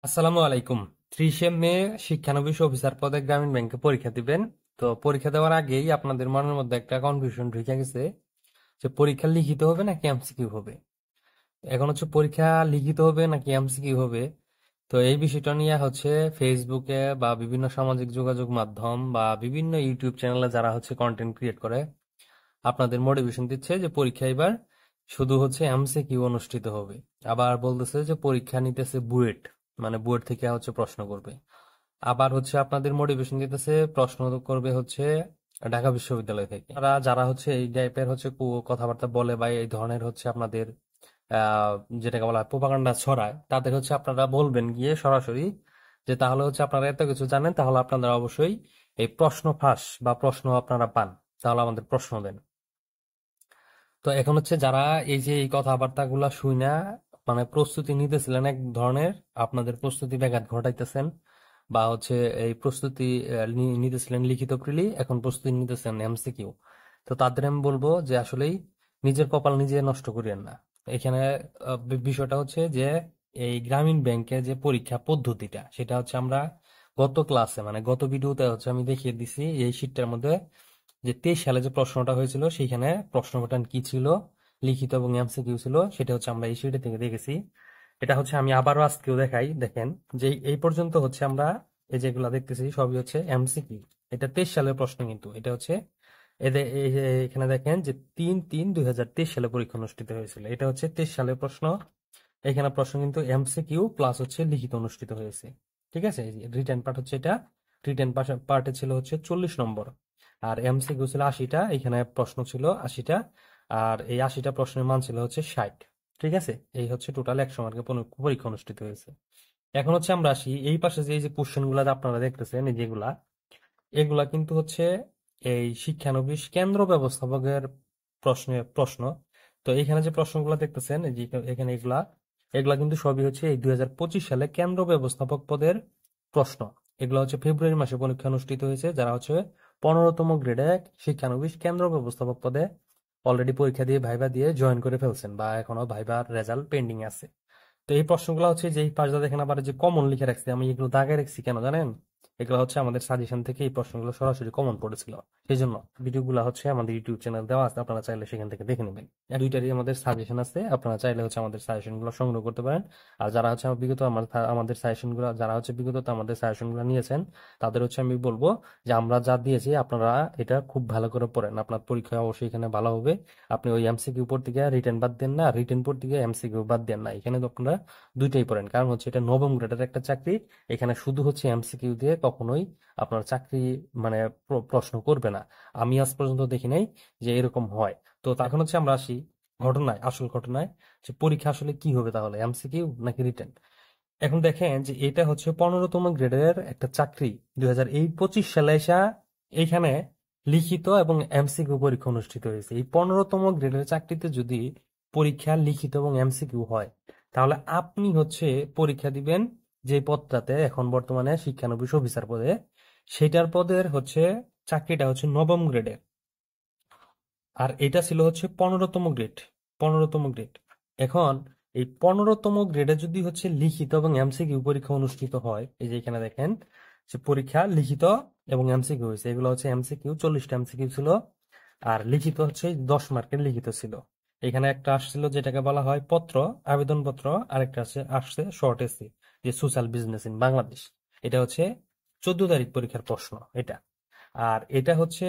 আসসালামু আলাইকুম। 30 মে শিক্ষানবিশ অফিসার পদে গ্রামীণ ব্যাংকে পরীক্ষা দিবেন। তো পরীক্ষা দেওয়ার আগেই আপনাদের মনের মধ্যে একটা কনফিউশন ঢুকে গেছে যে পরীক্ষা লিখিত হবে নাকি এমসিকিউ হবে। এখন হচ্ছে পরীক্ষা লিখিত হবে নাকি এমসিকিউ হবে। তো এই বিষয়টা নিয়ে হচ্ছে ফেসবুকে বা বিভিন্ন সামাজিক যোগাযোগ মাধ্যম বা বিভিন্ন ইউটিউব চ্যানেলে যারা হচ্ছে কন্টেন্ট ক্রিয়েট করে আপনাদের মোটিভেশন দিচ্ছে যে পরীক্ষা এবার শুধু হচ্ছে এমসিকিউ অনুষ্ঠিত হবে। আবার বলতেছে যে পরীক্ষা নিতেছে বুয়েট, মানে বুয়েট থেকে হচ্ছে প্রশ্ন করবে। আবার হচ্ছে আপনাদের মোটিভেশন দিতেছে প্রশ্ন করবে হচ্ছে ঢাকা বিশ্ববিদ্যালয় থেকে। যারা হচ্ছে এই টাইপের হচ্ছে কথাবার্তা বলে বা এই ধরনের হচ্ছে আপনাদের আহ যেটাকে বলা হয় প্রোপাগান্ডা ছড়ায়, তাদের হচ্ছে আপনারা বলবেন গিয়ে সরাসরি যে তাহলে হচ্ছে আপনারা এত কিছু জানেন, তাহলে আপনারা অবশ্যই এই প্রশ্ন ফাঁস বা প্রশ্ন আপনারা পান, তাহলে আমাদের প্রশ্ন দেন। তো এখন হচ্ছে যারা এই যে এই কথাবার্তাগুলা শুইনা মানে প্রস্তুতি নিতেছিলেন এক ধরনের, আপনাদের প্রস্তুতি ব্যাঘাত ঘটাইতেছেন বা হচ্ছে এই প্রস্তুতি নিতেছিলেন লিখিত প্রিলি, এখন প্রস্তুতি নিতেছেন এমসিকিউ। তো তাদের আমি বলবো যে আসলেই নিজের কপাল নিজে নষ্ট করিয়েন না। এখানে বিষয়টা হচ্ছে যে এই গ্রামীণ ব্যাংকের যে পরীক্ষা পদ্ধতিটা সেটা হচ্ছে আমরা গত ক্লাসে মানে গত ভিডিওতে হচ্ছে আমি দেখিয়ে দিছি এই শীটটার মধ্যে যে 23 সালে যে প্রশ্নটা হয়েছিল সেইখানে প্রশ্ন প্যাটার্ন কি ছিল, লিখিত এবং এমসিকিউ ছিল, সেটা হচ্ছে আমরা এই শিটে থেকে দেখেছি। এটা হচ্ছে আমি আবারও আজকেও দেখাই, দেখেন যে এই পর্যন্ত হচ্ছে আমরা এই যেগুলা দেখতেছি সবই হচ্ছে এমসিকিউ। এটা 23 সালের প্রশ্ন, কিন্তু এটা হচ্ছে এদের এই যে এখানে দেখেন যে 3-3-2023 সালে পরীক্ষা অনুষ্ঠিত হয়েছিল, এটা হচ্ছে 23 সালের প্রশ্ন। এখানে প্রশ্ন কিন্তু এমসিকিউ প্লাস হচ্ছে লিখিত অনুষ্ঠিত হয়েছে। ঠিক আছে, রিটেন পার্ট হচ্ছে এটা, রিটেন পার্টে ছিল হচ্ছে 40 নম্বর, আর এমসিকিউ ছিল 80টা, এখানে প্রশ্ন ছিল 80টা, আর এই 80টা প্রশ্নের মান ছিল হচ্ছে 60। ঠিক আছে, এই হচ্ছে টোটাল 100 মার্কের পরীক্ষা অনুষ্ঠিত হয়েছে। এখন হচ্ছে আমরা আসি এই পাশে যে এই যে কোশ্চেন গুলা আপনারা দেখতেছেন, এই যেগুলা এগুলা কিন্তু হচ্ছে এই শিক্ষানবিশ কেন্দ্র ব্যবস্থাপকের প্রশ্ন। তো এখানে যে প্রশ্নগুলো দেখতেছেন এই যে এখানে এগুলা এগুলা কিন্তু সবই হচ্ছে এই 2025 সালে কেন্দ্র ব্যবস্থাপক পদের প্রশ্ন। এগুলো হচ্ছে ফেব্রুয়ারি মাসে পরীক্ষা অনুষ্ঠিত হয়েছে, যারা হচ্ছে 15তম গ্রেডে শিক্ষানবিশ কেন্দ্র ব্যবস্থাপক পদে অলরেডি পরীক্ষা দিয়ে ভাইবা দিয়ে জয়েন করে ফেলছেন বা এখনো ভাইবার রেজাল্ট পেন্ডিং আছে। তো এই প্রশ্নগুলো হচ্ছে যে এই পাঁচটা দেখেন আবার যে কমন লিখে রাখছি, আমি এগুলো দাগে রাখছি কেন জানেন? এগুলো হচ্ছে আমাদের সাজেশন থেকে এই প্রশ্নগুলো সরাসরি কমন পড়েছিল, সেই জন্য ভিডিওগুলো হচ্ছে আমাদের ইউটিউব চ্যানেল দেওয়া আছে, আপনারা চাইলে সেখান থেকে দেখে নেবেন। আর দুইটারই আমাদের সাজেশন আছে, আপনারা চাইলে হচ্ছে আমাদের সাজেশন গুলো সংগ্রহ করতে পারেন। আর যারা হচ্ছে আমাদের সাজেশন গুলো যারা হচ্ছে বিগত আমাদের সাজেশন গুলো নিয়েছেন, তাদের হচ্ছে আমি বলবো যে আমরা যা দিয়েছি আপনারা এটা খুব ভালো করে পড়েন, আপনার পরীক্ষা অবশ্যই এখানে ভালো হবে। আপনি ওই এমসিকিউ পড়তে গিয়ে রিটেন বাদ দেন না, রিটেন পড়তে গিয়ে এমসিকিউ বাদ দেন না, এখানে তো আপনারা দুইটাই পড়েন, কারণ হচ্ছে এটা নবম গ্রেডের একটা চাকরি। এখানে শুধু হচ্ছে এমসিকিউ দিয়ে কখনোই আপনার চাকরি মানে প্রশ্ন করবে না। আমি আজ পর্যন্ত দেখি নাই যে এরকম হয়। তো এখন হচ্ছে আমরা আসি ঘটনায়, আসল ঘটনায়, যে পরীক্ষা আসলে কি হবে, তাহলে এমসিকিউ নাকি রিটেন। এখন দেখেন যে এটা হচ্ছে 15তম গ্রেডের একটা চাকরি, 2025 সালে এসা এইখানে লিখিত এবং এমসিকিউ পরীক্ষা অনুষ্ঠিত হয়েছে। এই 15তম গ্রেডের চাকরিতে যদি পরীক্ষা লিখিত এবং এমসিকিউ হয়, তাহলে আপনি হচ্ছে পরীক্ষা দিবেন যে পদটাতে এখন বর্তমানে শিক্ষানবিশ অফিসার পদে, সেটার পদের হচ্ছে চাকরিটা হচ্ছে নবম গ্রেডের, আর এটা ছিল হচ্ছে 15তম গ্রেড। এখন এই 15তম গ্রেডে যদি হচ্ছে লিখিত এবং এমসিকিউ পরীক্ষা অনুষ্ঠিত হয়, এই যে এখানে দেখেন যে পরীক্ষা লিখিত এবং এমসিকিউ হয়েছে, এগুলো হচ্ছে এমসিকিউ 40টা এমসিকিউ ছিল, আর লিখিত হচ্ছে 10 মার্কের লিখিত ছিল। এখানে একটা আসছিল যেটাকে বলা হয় পত্র, আবেদনপত্র, আরেকটা আসছে শর্ট এসি, যে সোশ্যাল বিজনেস ইন বাংলাদেশ। এটা হচ্ছে 14 তারিখ পরীক্ষার প্রশ্ন এটা। আর এটা হচ্ছে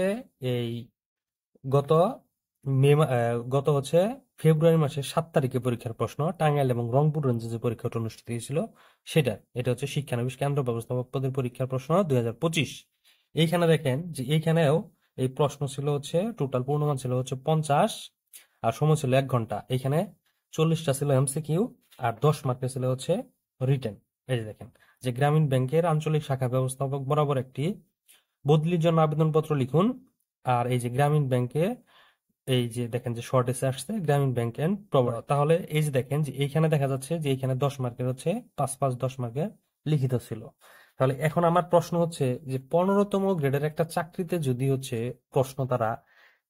এই গত গত হচ্ছে ফেব্রুয়ারি মাসের 7 তারিখে পরীক্ষার প্রশ্ন, টাঙ্গাইল এবং রংপুর রেঞ্জে যে পরীক্ষাটা অনুষ্ঠিত হয়েছিল সেটা। এটা হচ্ছে শিক্ষানবিশ কেন্দ্র ব্যবস্থাপক পদের পরীক্ষার প্রশ্ন 2025। এইখানে দেখেন যে এইখানেও এই প্রশ্ন ছিল হচ্ছে টোটাল পূর্ণমান ছিল হচ্ছে 50, আর সময় ছিল 1 ঘন্টা। এখানে 40টা ছিল এমসিকিউ আর 10 মার্কের ছিল হচ্ছে রিটেন। এই যে দেখেন যে গ্রামীণ ব্যাংকের আঞ্চলিক শাখা ব্যবস্থাপক বরাবর একটি বদলির জন্য আবেদনপত্র লিখুন। আর এই যে গ্রামীণ ব্যাংকে এই যে দেখেন যে শর্ট এসে আসছে গ্রামীণ ব্যাংক এন্ড প্রবাহ, তাহলে এই যে দেখেন যে এইখানে দেখা যাচ্ছে যে এইখানে 10 মার্কের হচ্ছে 5-5 10 মার্কের লিখিত ছিল। তাহলে এখন আমার প্রশ্ন হচ্ছে যে 15তম গ্রেডের একটা চাকরিতে যদি হচ্ছে প্রশ্ন তারা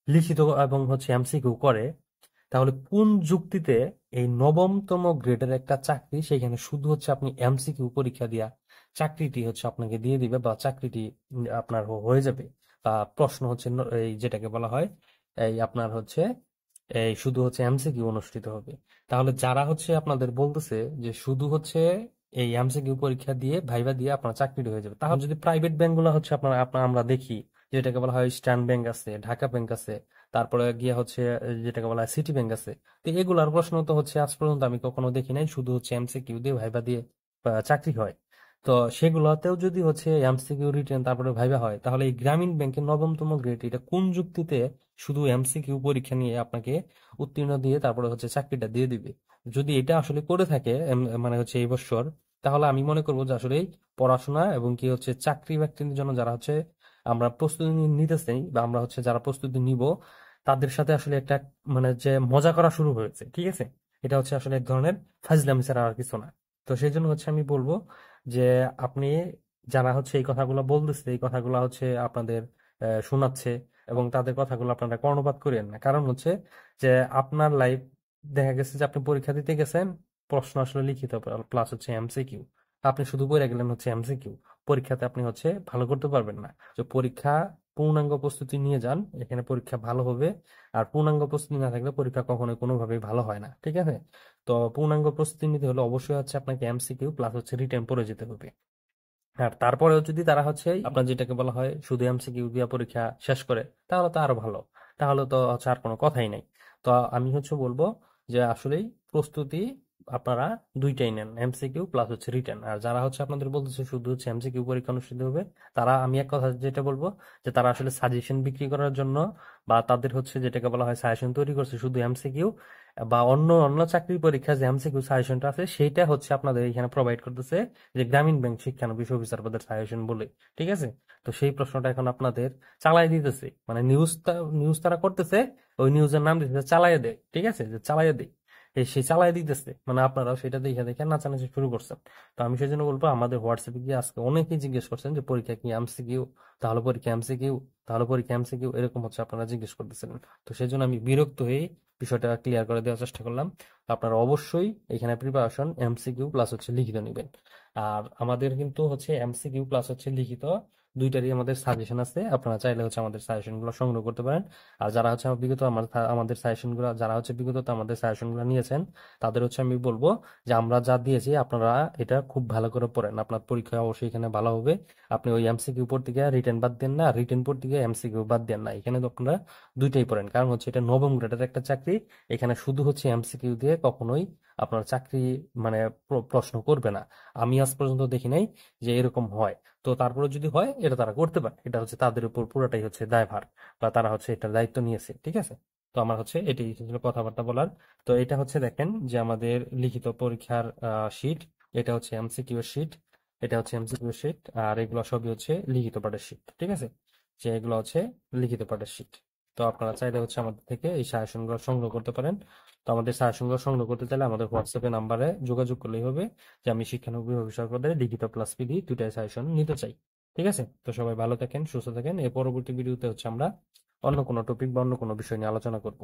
লিখিত এবং হচ্ছে এমসিকিউ করে, তাহলে কোন যুক্তিতে এই নবমতম গ্রেডের একটা চাকরি, সেখানে শুধু হচ্ছে আপনি এমসিকিউ পরীক্ষা দিয়া চাকরিটি হচ্ছে আপনাকে দিয়ে দিবে, বা চাকরিটি আপনার হয়ে যাবে। বা প্রশ্ন হচ্ছে এই যেটাকে বলা হয় এই আপনার হচ্ছে এই শুধু হচ্ছে এমসিকিউ অনুষ্ঠিত হবে। তাহলে যারা হচ্ছে আপনাদের বলতেছে যে শুধু হচ্ছে এই এমসিকিউ পরীক্ষা দিয়ে ভাইবা দিয়ে আপনার চাকরিটি হয়ে যাবে, তাহলে যদি প্রাইভেট ব্যাংকগুলো হচ্ছে আমরা দেখি, যেটাকে বলা হয় স্ট্যান্ড ব্যাংক আছে, ঢাকা ব্যাংক আছে, তারপরে গিয়ে হচ্ছে যেটাকে বলা হয় সিটি ব্যাংক আছে। তো এগুলার প্রশ্ন তো হচ্ছে আজ পর্যন্ত আমি কখনো দেখি নাই শুধু হচ্ছে এমসিকিউ দিয়ে ভাইবা দিয়ে চাকরি হয়। তো সেগুলোতেও যদি হচ্ছে এমসিকিউ রিটেন তারপরে ভাইবা হয়, তাহলে এই গ্রামীণ ব্যাংকের নবমতম গ্রেড এটা কোন যুক্তিতে শুধু এমসিকিউ পরীক্ষা নিয়ে আপনাকে উত্তীর্ণ দিয়ে তারপরে হচ্ছে চাকরিটা দিয়ে দিবে? যদি এটা আসলে করে থাকে মানে হচ্ছে এই বছর, তাহলে আমি মনে করবো যে আসলে পড়াশোনা এবং কি হচ্ছে চাকরি বাকরির জন্য যারা হচ্ছে আমরা প্রস্তুতি নিতেছি, বা আমরা হচ্ছে যারা প্রস্তুতি নিব, তাদের সাথে আসলে একটা মানে যে মজা করা শুরু হয়েছে, ঠিক আছে? এটা হচ্ছে আসলে এক ধরনের ফাজলামি ছাড়া আর কিছু না। তো সেই জন্য হচ্ছে আমি বলবো যে আপনি যারা হচ্ছে এই কথাগুলো বলতেছে, এই কথাগুলো হচ্ছে আপনাদের শোনাচ্ছে, এবং তাদের কথাগুলো আপনারা কর্ণপাত করেন না। কারণ হচ্ছে যে আপনার লাইফ দেখা গেছে যে আপনি পরীক্ষা দিতে গেছেন, প্রশ্ন আসলে লিখিত প্লাস হচ্ছে এমসিকিউ, আপনি শুধু পড়ে গেলেন হচ্ছে এমসিকিউ, পরীক্ষাতে আপনি হচ্ছে ভালো করতে পারবেন না। তো পরীক্ষা পূর্ণাঙ্গ প্রস্তুতি নিয়ে যান, এখানে পরীক্ষা ভালো হবে। আর পূর্ণাঙ্গ প্রস্তুতি না থাকলে পরীক্ষা কখনোই কোনোভাবেই ভালো হয় না, ঠিক আছে? তো পূর্ণাঙ্গ প্রস্তুতি নিতে হলে অবশ্যই হচ্ছে আপনাকে এমসিকিউ প্লাস হচ্ছে রিটেন পড়ে যেতে হবে। আর তারপরেও যদি তারা হচ্ছে আপনার যেটাকে বলা হয় শুধু এমসিকিউ দিয়া পরীক্ষা শেষ করে, তাহলে তো আরো ভালো। তাহলে তো হচ্ছে আর কোনো কথাই নাই। তো আমি হচ্ছে বলবো যে আসলেই প্রস্তুতি আপনারা দুইটাই নেন, এমসিকিউ প্লাস হচ্ছে রিটেন। আর যারা হচ্ছে আপনাদের বলতেছে শুধু হচ্ছে এমসিকিউ পরীক্ষা অনুষ্ঠিত হবে, তারা আমি এক কথা যেটা বলবো যে তারা আসলে সাজেশন বিক্রি করার জন্য, বা তাদের হচ্ছে যেটাকে বলা হয় সাজেশন তৈরি করছে শুধু এমসিকিউ, বা অন্য অন্য চাকরি পরীক্ষা যে এমসিকিউ সাজেশনটা আছে সেইটা হচ্ছে আপনাদের এখানে প্রোভাইড করতেছে যে গ্রামীণ ব্যাংক শিক্ষানবিশ অফিসার পদের সাজেশন বলে, ঠিক আছে? তো সেই প্রশ্নটা এখন আপনাদের চালাই দিতেছে, মানে নিউজ তারা করতেছে, ওই নিউজের নাম দিতেছে চালাইয়া দেয়, ঠিক আছে? যে চালাইয়া দেয়, এই সে চালাই দিতেছে, মানে আপনারাও সেটা দেখে দেখে নাচানাচি শুরু করছেন। তো আমি সেই জন্য বলবো, আমাদের হোয়াটসঅ্যাপে গিয়ে আজকে অনেকেই জিজ্ঞেস করছেন যে পরীক্ষা কি এমসিকিউ, তাহলে পরীক্ষা এমসিকিউ, তাহলে পরীক্ষা এমসিকিউ, এরকম হচ্ছে আপনারা জিজ্ঞেস করতেছিলেন। তো সেই জন্য আমি বিরক্ত হয়ে বিষয়টা ক্লিয়ার করে দেওয়ার চেষ্টা করলাম। আপনারা অবশ্যই এখানে প্রিপারেশন এমসিকিউ প্লাস হচ্ছে লিখিত নেবেন। আর আমাদের কিন্তু হচ্ছে এমসিকিউ প্লাস হচ্ছে লিখিত দুইটারই আমাদের সাজেশন আছে, আপনারা চাইলে হচ্ছে আমাদের সাজেশন গুলো সংগ্রহ করতে পারেন। আর যারা হচ্ছে আমাদের সাজেশন গুলো, যারা হচ্ছে বিগত আমাদের সাজেশন গুলো নিয়েছেন, তাদের হচ্ছে আমি বলবো যে আমরা যা দিয়েছি আপনারা এটা খুব ভালো করে পড়েন, আপনার পরীক্ষা অবশ্যই এখানে ভালো হবে। আপনি ওই এমসিকিউ পড়তে গিয়ে রিটেন বাদ দেন না, রিটেন পড়তে গিয়ে এমসিকিউ বাদ দেন না, এখানে তো আপনারা দুইটাই পড়েন। কারণ হচ্ছে এটা নবম গ্রেডের একটা চাকরি, এখানে শুধু হচ্ছে এমসিকিউ দিয়ে কখনোই আপনার চাকরি মানে প্রশ্ন করবে না। আমি আজ পর্যন্ত দেখি নাই যে এরকম হয়। তো তারপরে যদি হয়, এটা তারা করতে পারে, এটা হচ্ছে তাদের উপর পুরোটাই হচ্ছে দায়ভার, বা তারা হচ্ছে এটার দায়িত্ব নিয়েছে, ঠিক আছে? তো আমার হচ্ছে এটাই ছিল কথাবার্তা বলার। তো এটা হচ্ছে দেখেন যে আমাদের লিখিত পরীক্ষার শিট, এটা হচ্ছে এমসিকিউ এর শিট, এটা হচ্ছে এমসিকিউ শিট, আর এগুলো সবই হচ্ছে লিখিত পাঠের শিট, ঠিক আছে? যে এগুলো হচ্ছে লিখিত পাঠের শিট। তো আপনারা চাইলে হচ্ছে আমাদের থেকে এই সাজেশন গুলো সংগ্রহ করতে পারেন। তো আমাদের সাজেশন গুলো সংগ্রহ করতে চাইলে আমাদের হোয়াটসঅ্যাপে নাম্বারে যোগাযোগ করলেই হবে, যে আমি শিক্ষানবিশ অফিসার পদে লিখিত প্লাস পিডি দুইটাই সাজেশন নিতে চাই। ঠিক আছে? তো সবাই ভালো থাকেন, সুস্থ থাকেন। এর পরবর্তী ভিডিওতে হচ্ছে আমরা অন্য কোনো টপিক বা অন্য কোনো বিষয় নিয়ে আলোচনা করব।